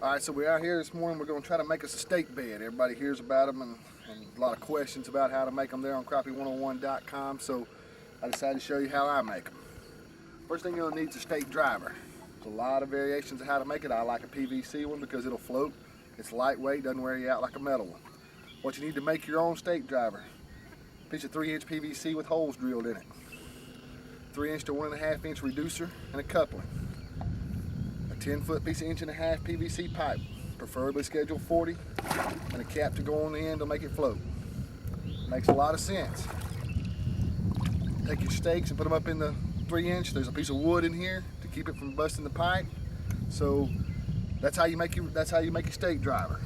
Alright, so we're out here this morning. We're going to try to make us a stake bed. Everybody hears about them and a lot of questions about how to make them there on crappie101.com, so I decided to show you how I make them. First thing you're going to need is a stake driver. There's a lot of variations of how to make it. I like a PVC one because it'll float. It's lightweight, doesn't wear you out like a metal one. What you need to make your own stake driver: a piece of 3-inch PVC with holes drilled in it, 3-inch to 1.5-inch reducer, and a coupling. A 10-foot piece of 1.5-inch PVC pipe, preferably schedule 40, and a cap to go on the end to make it float. Makes a lot of sense. Take your stakes and put them up in the 3-inch. There's a piece of wood in here to keep it from busting the pipe. So that's how you make your stake driver.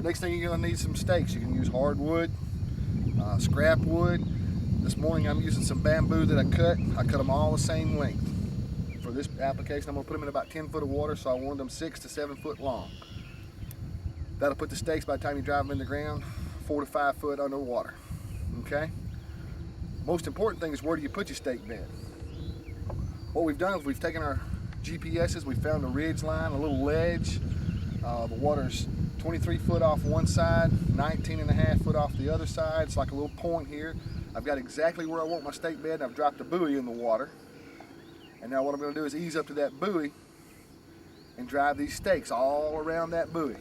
Next thing, you're gonna need some stakes. You can use hardwood, scrap wood. This morning I'm using some bamboo that I cut. I cut them all the same length. For this application, I'm gonna put them in about 10 foot of water, so I want them 6 to 7 foot long. That'll put the stakes, by the time you drive them in the ground, 4 to 5 foot underwater. Okay? Most important thing is, where do you put your stake bed? What we've done is we've taken our GPSs, we found a ridge line, a little ledge. The water's 23 foot off one side, 19.5 foot off the other side. It's like a little point here. I've got exactly where I want my stake bed, and I've dropped a buoy in the water. And now what I'm going to do is ease up to that buoy and drive these stakes all around that buoy.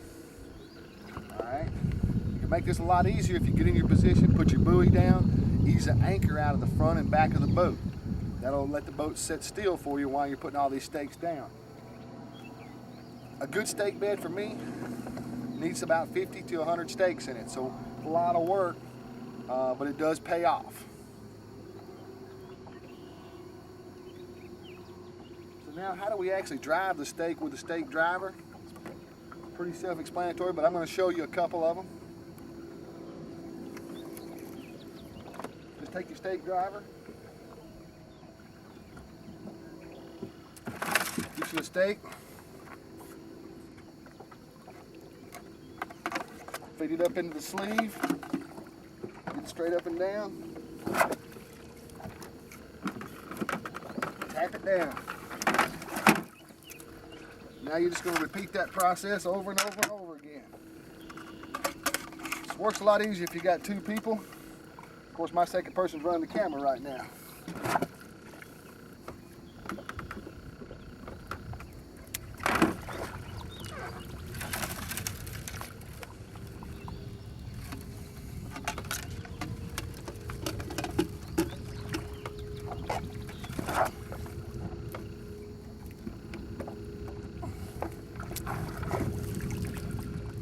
Alright? You can make this a lot easier if you get in your position, put your buoy down, ease the anchor out of the front and back of the boat. That'll let the boat sit still for you while you're putting all these stakes down. A good stake bed for me needs about 50 to 100 stakes in it, so a lot of work, but it does pay off. So now, how do we actually drive the stake with the stake driver? It's pretty self-explanatory, but I'm going to show you a couple of them. Just take your stake driver, get you a stake, feed it up into the sleeve, get it straight up and down, tap it down. Now you're just going to repeat that process over and over and over again. This works a lot easier if you got 2 people. Of course, my second person's running the camera right now.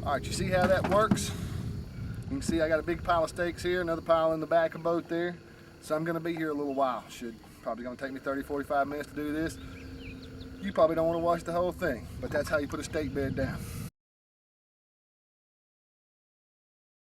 Alright, you see how that works? You can see I got a big pile of stakes here, another pile in the back of the boat there. So I'm going to be here a little while. Probably going to take me 30-45 minutes to do this. You probably don't want to watch the whole thing, but that's how you put a stake bed down.